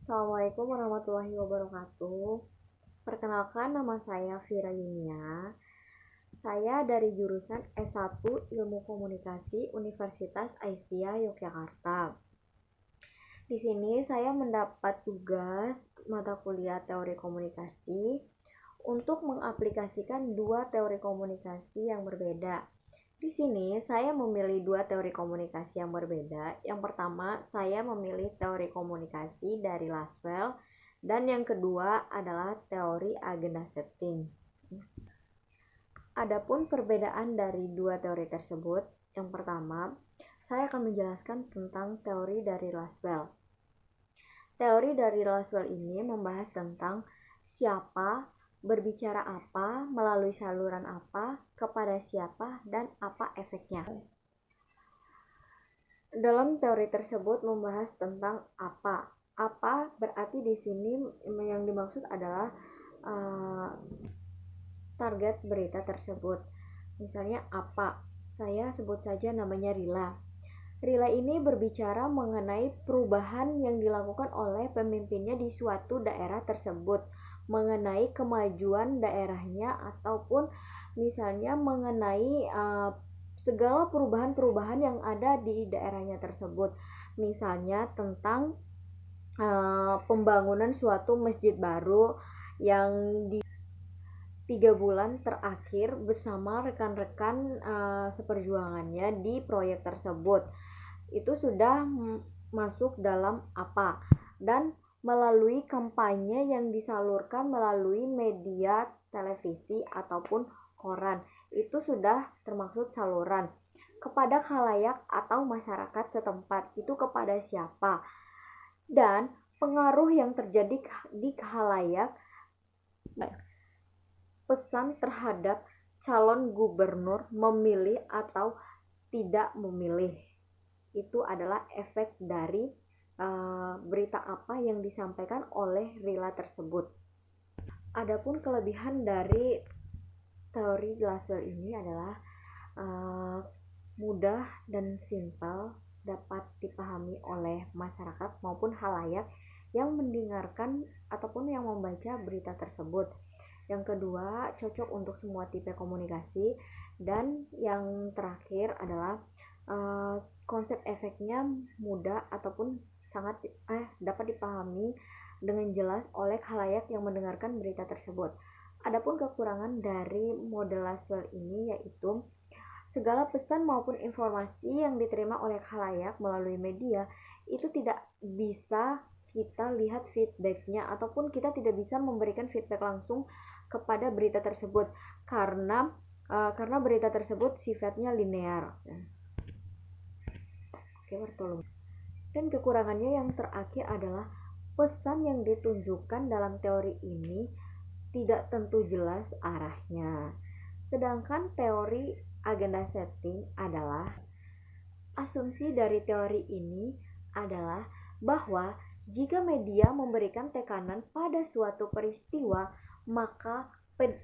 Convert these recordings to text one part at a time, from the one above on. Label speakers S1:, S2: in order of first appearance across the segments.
S1: Assalamualaikum warahmatullahi wabarakatuh. Perkenalkan, nama saya Vira Yunia. Saya dari jurusan S1 Ilmu Komunikasi Universitas Aisyah Yogyakarta. Di sini saya mendapat tugas mata kuliah teori komunikasi untuk mengaplikasikan dua teori komunikasi yang berbeda. Di sini saya memilih dua teori komunikasi yang berbeda. Yang pertama, saya memilih teori komunikasi dari Laswell, dan yang kedua adalah teori agenda setting. Adapun perbedaan dari dua teori tersebut, yang pertama, saya akan menjelaskan tentang teori dari Laswell. Teori dari Laswell ini membahas tentang siapa, berbicara apa, melalui saluran apa, kepada siapa, dan apa efeknya. Dalam teori tersebut membahas tentang apa. Apa berarti di sini yang dimaksud adalah target berita tersebut. Misalnya apa? Saya sebut saja namanya Rila. Rila ini berbicara mengenai perubahan yang dilakukan oleh pemimpinnya di suatu daerah tersebut, mengenai kemajuan daerahnya ataupun misalnya mengenai segala perubahan-perubahan yang ada di daerahnya tersebut. Misalnya tentang pembangunan suatu masjid baru yang di 3 bulan terakhir bersama rekan-rekan seperjuangannya di proyek tersebut. Itu sudah masuk dalam apa, dan melalui kampanye yang disalurkan melalui media televisi ataupun koran, itu sudah termasuk saluran. Kepada khalayak atau masyarakat setempat, itu kepada siapa, dan pengaruh yang terjadi di khalayak, pesan terhadap calon gubernur memilih atau tidak memilih. Itu adalah efek dari berita apa yang disampaikan oleh Rila tersebut. Adapun kelebihan dari teori Laswell ini adalah mudah dan simpel, dapat dipahami oleh masyarakat maupun khalayak yang mendengarkan ataupun yang membaca berita tersebut. Yang kedua, cocok untuk semua tipe komunikasi. Dan yang terakhir adalah konsep efeknya mudah ataupun sangat dapat dipahami dengan jelas oleh khalayak yang mendengarkan berita tersebut. Adapun kekurangan dari model Laswell ini yaitu segala pesan maupun informasi yang diterima oleh khalayak melalui media itu tidak bisa kita lihat feedbacknya, ataupun kita tidak bisa memberikan feedback langsung kepada berita tersebut karena berita tersebut sifatnya linear. Dan kekurangannya yang terakhir adalah pesan yang ditunjukkan dalam teori ini tidak tentu jelas arahnya. Sedangkan teori agenda setting adalah asumsi dari teori ini adalah bahwa jika media memberikan tekanan pada suatu peristiwa, maka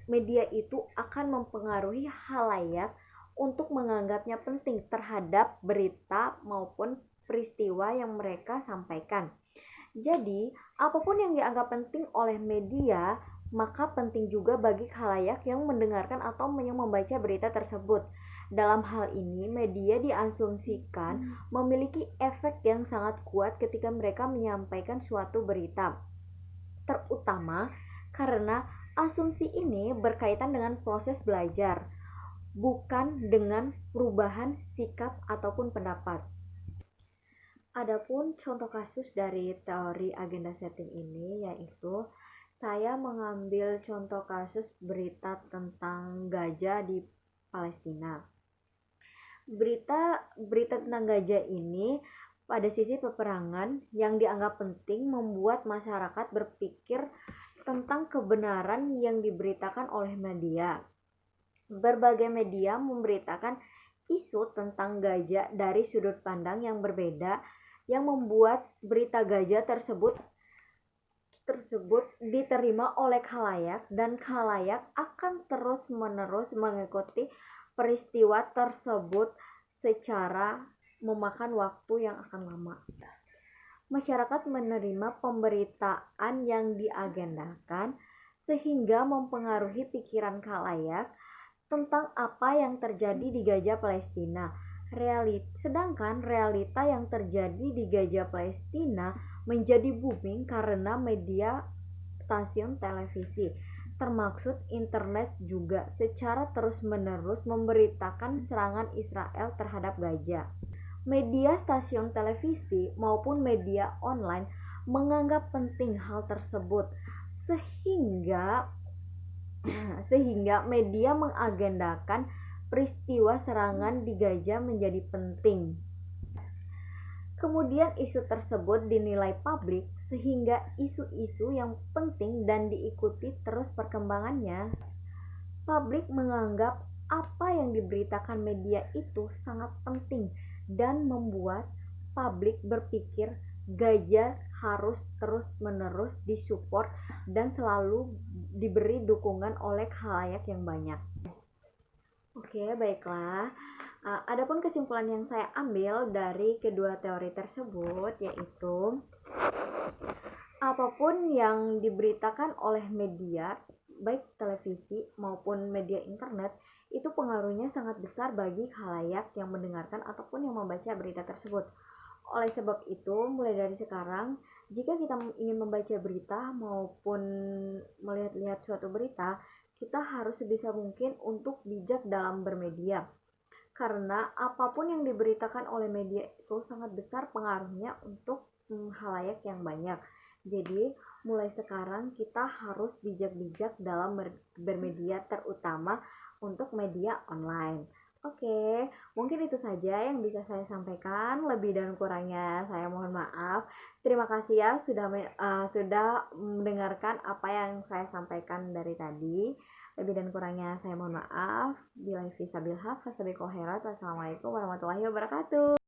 S1: media itu akan mempengaruhi khalayak untuk menganggapnya penting terhadap berita maupun peristiwa yang mereka sampaikan. Jadi, apapun yang dianggap penting oleh media, maka penting juga bagi khalayak yang mendengarkan atau yang membaca berita tersebut. Dalam hal ini, media diasumsikan memiliki efek yang sangat kuat ketika mereka menyampaikan suatu berita, terutama karena asumsi ini berkaitan dengan proses belajar, bukan dengan perubahan sikap ataupun pendapat. Adapun contoh kasus dari teori agenda setting ini yaitu saya mengambil contoh kasus berita tentang gajah di Palestina. Berita tentang gajah ini pada sisi peperangan yang dianggap penting membuat masyarakat berpikir tentang kebenaran yang diberitakan oleh media. Berbagai media memberitakan isu tentang gajah dari sudut pandang yang berbeda, yang membuat berita gajah tersebut diterima oleh khalayak, dan khalayak akan terus-menerus mengikuti peristiwa tersebut secara memakan waktu yang akan lama. Masyarakat menerima pemberitaan yang diagendakan sehingga mempengaruhi pikiran khalayak tentang apa yang terjadi di Gaza Palestina. Sedangkan realita yang terjadi di Gaza Palestina menjadi booming karena media stasiun televisi, termasuk internet juga secara terus-menerus memberitakan serangan Israel terhadap Gaza. Media stasiun televisi maupun media online menganggap penting hal tersebut sehingga media mengagendakan peristiwa serangan di Gaza menjadi penting. Kemudian isu tersebut dinilai publik sehingga isu-isu yang penting dan diikuti terus perkembangannya. Publik menganggap apa yang diberitakan media itu sangat penting dan membuat publik berpikir Gaza harus terus-menerus disupport dan selalu diberi dukungan oleh khalayak yang banyak. Oke, baiklah. Adapun kesimpulan yang saya ambil dari kedua teori tersebut yaitu apapun yang diberitakan oleh media, baik televisi maupun media internet, itu pengaruhnya sangat besar bagi khalayak yang mendengarkan ataupun yang membaca berita tersebut. Oleh sebab itu, mulai dari sekarang, jika kita ingin membaca berita maupun melihat-lihat suatu berita, kita harus sebisa mungkin untuk bijak dalam bermedia. Karena apapun yang diberitakan oleh media itu sangat besar pengaruhnya untuk khalayak yang banyak. Jadi, mulai sekarang kita harus bijak-bijak dalam bermedia, terutama untuk media online. Oke, mungkin itu saja yang bisa saya sampaikan. Lebih dan kurangnya saya mohon maaf. Terima kasih ya sudah mendengarkan apa yang saya sampaikan dari tadi. Lebih dan kurangnya saya mohon maaf. Wassalamualaikum warahmatullahi wabarakatuh.